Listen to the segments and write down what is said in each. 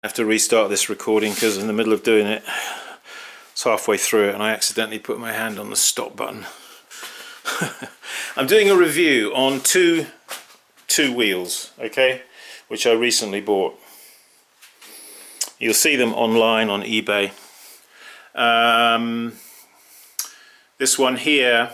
I have to restart this recording because in the middle of doing it, it's halfway through it and I accidentally put my hand on the stop button. I'm doing a review on two wheels, okay, which I recently bought. You'll see them online on eBay. This one here,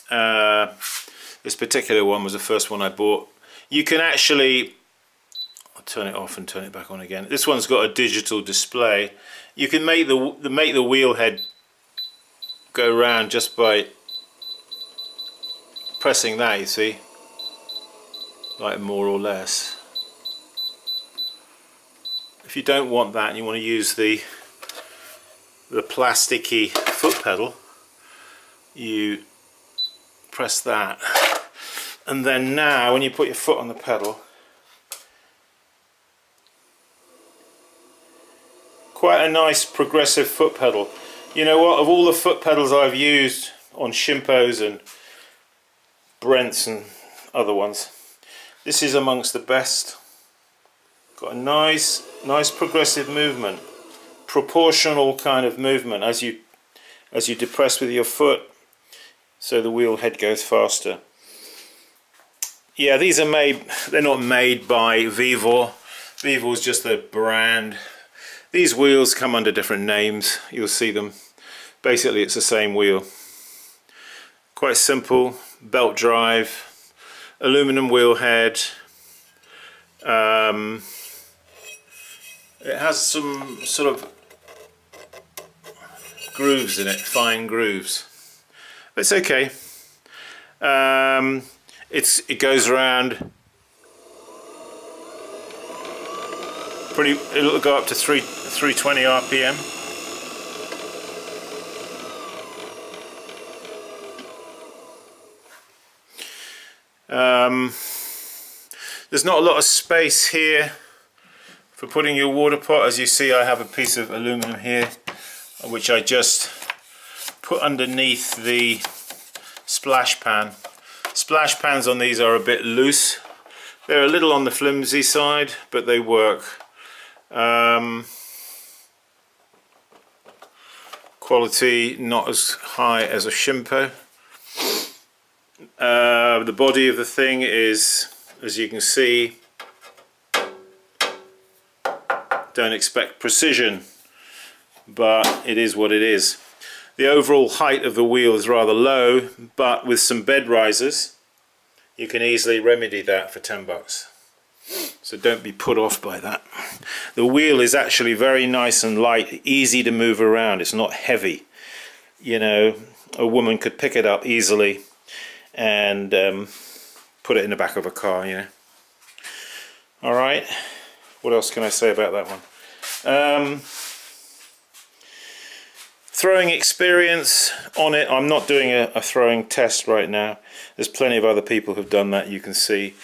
this particular one was the first one I bought. You can actually, I'll turn it off and turn it back on again. This one's got a digital display. You can make the wheel head go round just by pressing that, you see, like more or less. If you don't want that and you want to use the plasticky foot pedal, you press that, and then now when you put your foot on the pedal, quite a nice progressive foot pedal. You know what, of all the foot pedals I've used on Shimpos and Brents and other ones, this is amongst the best. Got a nice progressive movement, proportional kind of movement as you depress with your foot, so the wheel head goes faster. Yeah, these are made, they're not made by Vevor. Vevor is just a brand. These wheels come under different names, you'll see them. Basically it's the same wheel. Quite simple, belt drive, aluminum wheel head. It has some sort of grooves in it, fine grooves. It's okay. It goes around pretty. It'll go up to 320 RPM. There's not a lot of space here for putting your water pot. As you see, I have a piece of aluminum here which I just put underneath the splash pan. Splash pans on these are a bit loose. They're a little on the flimsy side, but they work. Quality not as high as a Shimpo. The body of the thing is, as you can see, don't expect precision, but it is what it is. The overall height of the wheel is rather low, but with some bed risers you can easily remedy that for 10 bucks. So don't be put off by that. The wheel is actually very nice and light, easy to move around. It's not heavy. You know, a woman could pick it up easily and put it in the back of a car, you know. Alright, what else can I say about that one? Throwing experience on it, I'm not doing a throwing test right now. There's plenty of other people who've done that, you can see.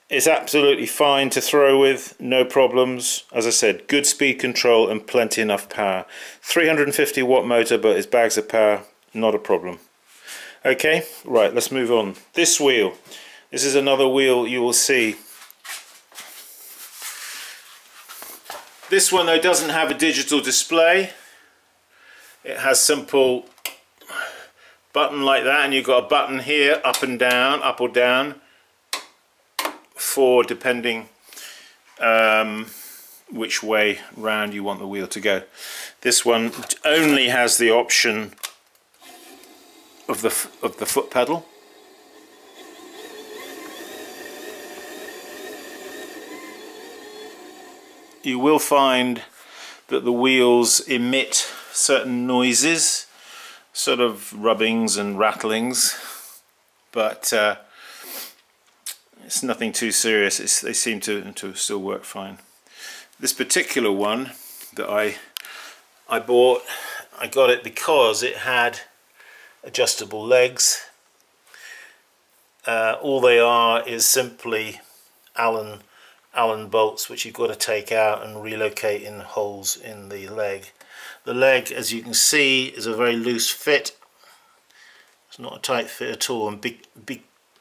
It's absolutely fine to throw with, no problems. As I said, good speed control and plenty enough power. 350 watt motor, but it's bags of power, not a problem. Okay, right, let's move on. This wheel, this is another wheel you will see. This one though doesn't have a digital display. It has simple button like that, and you've got a button here, up and down, up or down, for depending which way round you want the wheel to go. This one only has the option of the foot pedal. You will find that the wheels emit certain noises, sort of rubbings and rattlings, but it's nothing too serious. They seem to still work fine. This particular one that I bought, I got it because it had adjustable legs. All they are is simply Allen bolts, which you've got to take out and relocate in holes in the leg. The leg, as you can see, is a very loose fit. It's not a tight fit at all, and be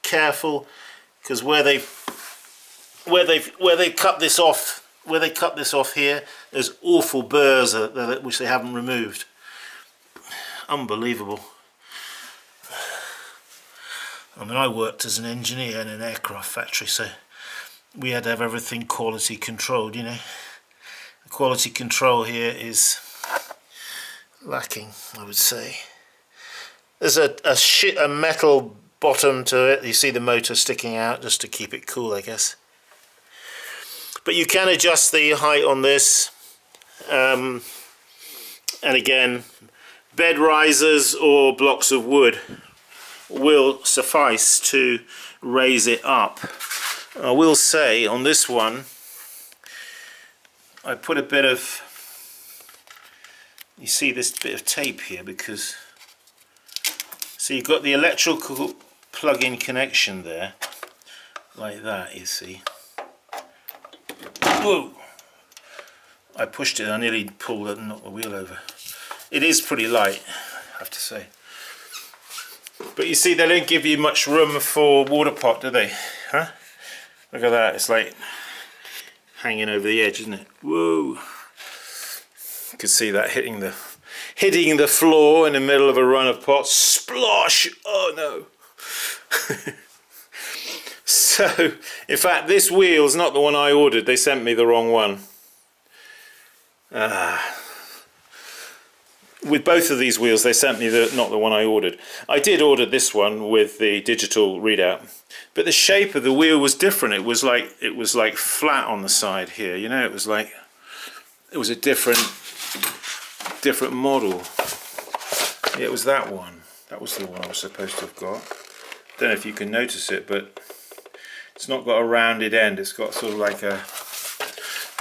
careful, because where they've cut this off where they cut this off here, there's awful burrs which they haven't removed. Unbelievable. I mean, I worked as an engineer in an aircraft factory, so we had to have everything quality controlled, you know. The quality control here is lacking, I would say. There's a metal bottom to it. You see the motor sticking out just to keep it cool, I guess. But you can adjust the height on this, and again, bed risers or blocks of wood will suffice to raise it up. I will say on this one, I put a bit of, you see this bit of tape here, because so you've got the electrical plug-in connection there, like that, you see. Whoa! I pushed it, I nearly pulled it and knocked the wheel over. It is pretty light, I have to say. But you see, they don't give you much room for water pot, do they? Huh? Look at that, it's like hanging over the edge, isn't it? Whoa! You can see that hitting the floor in the middle of a run of pots. Splosh! Oh no! So, in fact, this wheel's not the one I ordered. They sent me the wrong one. With both of these wheels, they sent me not the one I ordered. I did order this one with the digital readout, but the shape of the wheel was different. It was like flat on the side here. You know, it was a different model. Yeah, it was that one. That was the one I was supposed to have got. Don't know if you can notice it, but it's not got a rounded end. It's got sort of like a...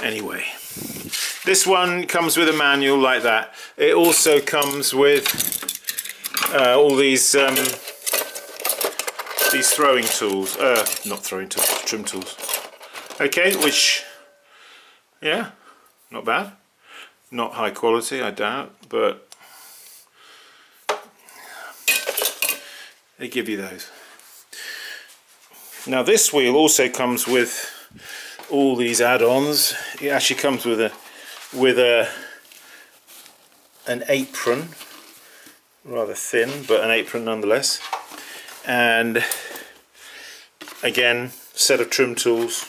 Anyway, this one comes with a manual like that. It also comes with all these throwing tools. Not throwing tools, trim tools. Okay, which, yeah, not bad. Not high quality, I doubt, but they give you those. Now this wheel also comes with all these add-ons. It actually comes with an apron, rather thin, but an apron nonetheless, and again, set of trim tools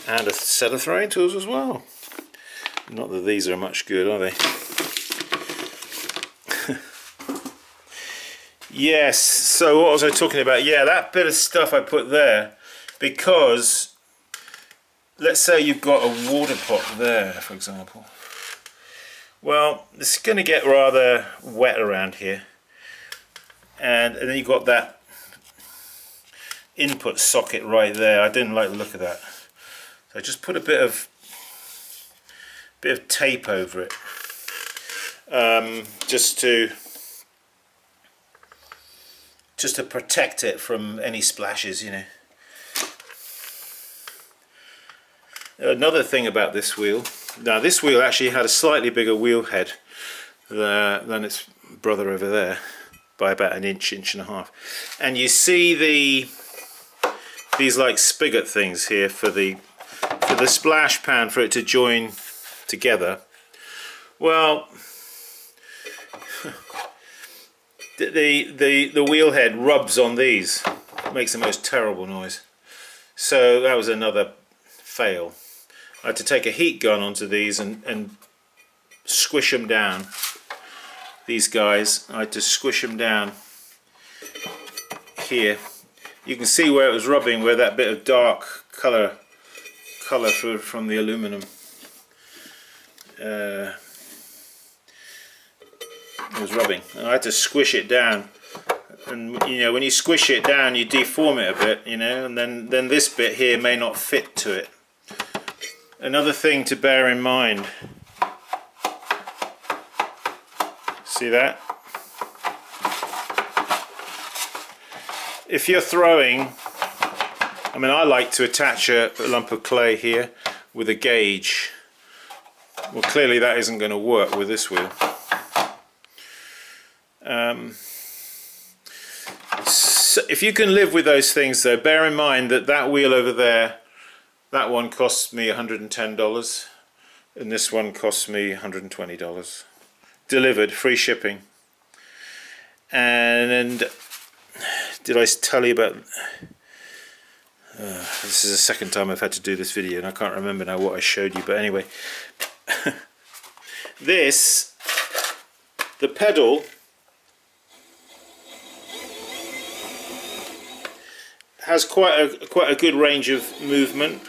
and a set of throwing tools as well. Not that these are much good, are they? Yes, so what was I talking about? Yeah, that bit of stuff I put there, because let's say you've got a water pot there, for example. Well, it's going to get rather wet around here, and then you've got that input socket right there. I didn't like the look of that, so I just put a bit of tape over it, just to protect it from any splashes, you know. Another thing about this wheel, now this wheel actually had a slightly bigger wheel head than its brother over there, by about an inch and a half. And you see these like spigot things here for the splash pan, for it to join together. Well, the wheel head rubs on these, makes the most terrible noise. So that was another fail. I had to take a heat gun onto these and squish them down. These guys, I had to squish them down here. You can see where it was rubbing, where that bit of dark colour from the aluminum. It was rubbing, and I had to squish it down. And you know, when you squish it down, you deform it a bit, you know, and then this bit here may not fit to it. Another thing to bear in mind, see that? If you're throwing, I mean, I like to attach a lump of clay here with a gauge. Well, clearly that isn't going to work with this wheel. So if you can live with those things though, bear in mind that that wheel over there, That one cost me $110 and this one cost me $120. Delivered, free shipping. And did I tell you about... this is the second time I've had to do this video and I can't remember now what I showed you, but anyway. This, the pedal, has quite a good range of movement,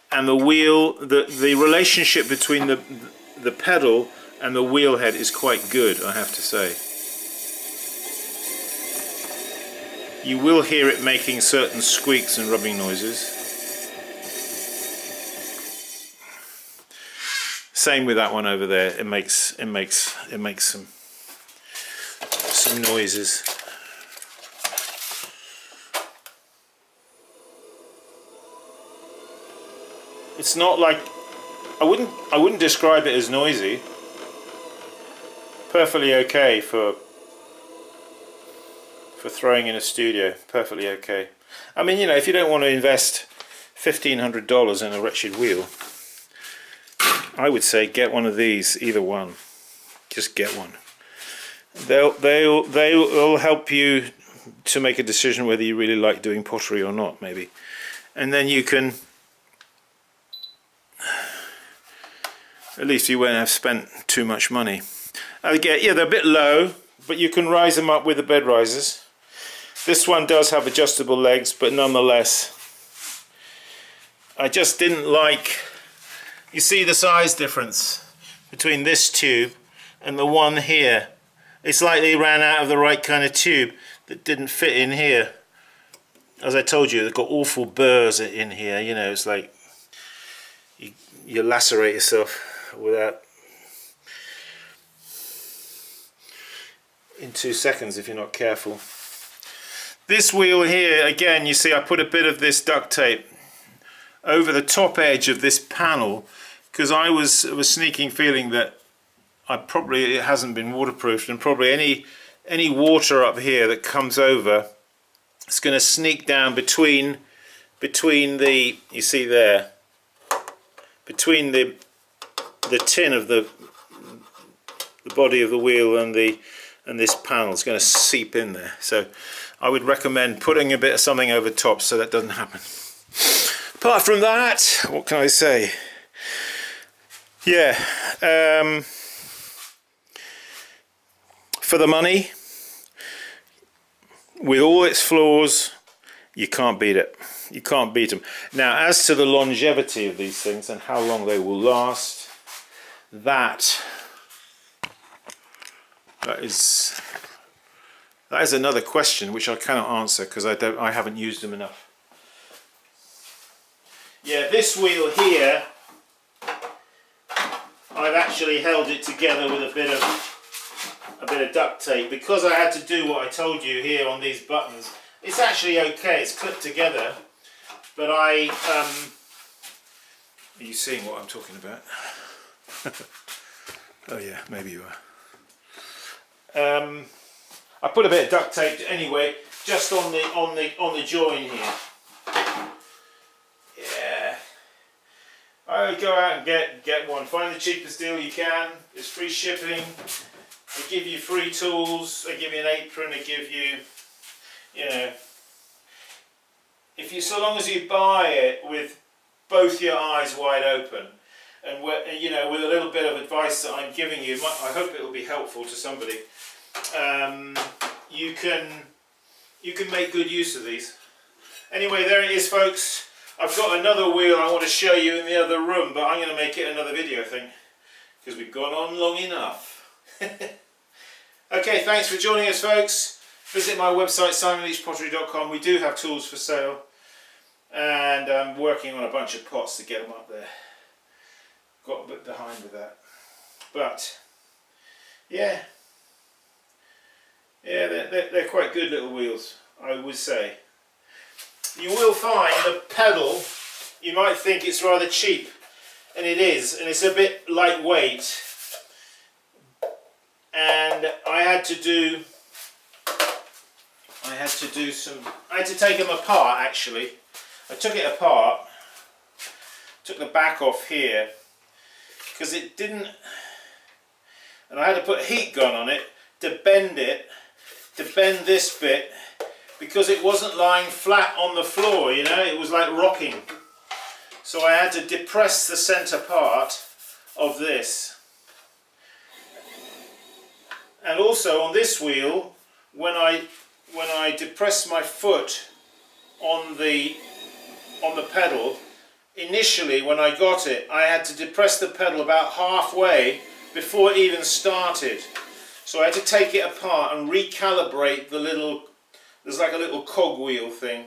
and the wheel, the relationship between the pedal and the wheel head is quite good, I have to say. You will hear it making certain squeaks and rubbing noises. Same with that one over there. It makes some noises. It's not like, I wouldn't describe it as noisy. Perfectly okay for throwing in a studio, perfectly okay. I mean, you know, if you don't want to invest $1,500 in a wretched wheel, I would say get one of these, either one. Just get one. They'll help you to make a decision whether you really like doing pottery or not, maybe. And then you can, at least you won't have spent too much money. Again, yeah, they're a bit low, but you can rise them up with the bed risers. This one does have adjustable legs, but nonetheless, I just didn't like, you see the size difference between this tube and the one here. It's like they ran out of the right kind of tube that didn't fit in here. As I told you, they've got awful burrs in here, you know, it's like you lacerate yourself without, in 2 seconds if you're not careful. This wheel here, again, you see I put a bit of this duct tape over the top edge of this panel because I was a sneaking feeling that it hasn't been waterproofed, and probably any water up here that comes over, it's going to sneak down between the, you see there, between the tin of the body of the wheel and this panel. Is going to seep in there. So I would recommend putting a bit of something over top so that doesn't happen. Apart from that, what can I say? Yeah, for the money, with all its flaws, you can't beat it. You can't beat them. Now, as to the longevity of these things and how long they will last, that is another question which I cannot answer because I haven't used them enough. Yeah, this wheel here, I've actually held it together with a bit of duct tape because I had to do what I told you here on these buttons. It's actually okay, it's clipped together, but are you seeing what I'm talking about? Oh yeah, maybe you are. I put a bit of duct tape anyway, just on the join here. Yeah, I would go out and get one. Find the cheapest deal you can. It's free shipping. They give you free tools. They give you an apron. They give you, you know, so long as you buy it with both your eyes wide open, and you know, with a little bit of advice that I'm giving you, I hope it will be helpful to somebody. You can make good use of these. Anyway, there it is, folks. I've got another wheel I want to show you in the other room, but I'm going to make it another video thing because we've gone on long enough. Okay, thanks for joining us, folks. Visit my website, simonleachpottery.com. We do have tools for sale, and I'm working on a bunch of pots to get them up there. Got a bit behind with that, but yeah. Yeah, they're quite good little wheels, I would say. You will find the pedal, you might think it's rather cheap, and it is, and it's a bit lightweight. And I had to take them apart actually. I took it apart took the back off here because it didn't, and I had to put a heat gun on it to bend this bit, because it wasn't lying flat on the floor, you know, it was like rocking. So I had to depress the center part of this. And also on this wheel, when I depress my foot on the pedal, initially when I got it, I had to depress the pedal about halfway before it even started. So I had to take it apart and recalibrate the little, there's like a little cogwheel thing,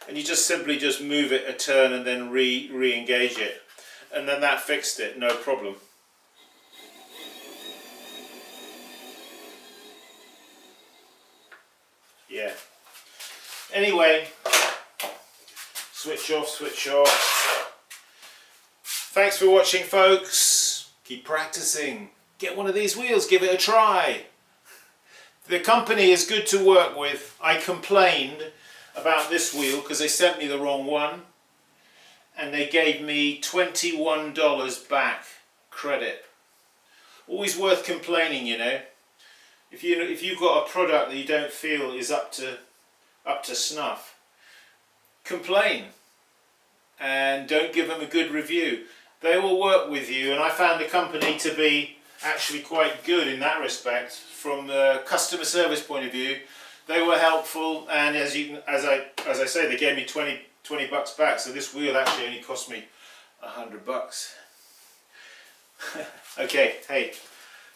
and you just simply just move it a turn and then re-engage it, and then that fixed it, no problem. Yeah. Anyway, switch off, switch off. Thanks for watching, folks. Keep practicing. Get one of these wheels, give it a try. The company is good to work with. I complained about this wheel because they sent me the wrong one, and they gave me $21 back credit. Always worth complaining, you know. If you've got a product that you don't feel is up to snuff, complain and don't give them a good review. They will work with you, and I found the company to be actually quite good in that respect. From the customer service point of view, they were helpful, and as I say, they gave me 20 bucks back. So this wheel actually only cost me $100. Okay, hey,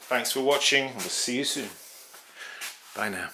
thanks for watching. We'll see you soon. Bye now.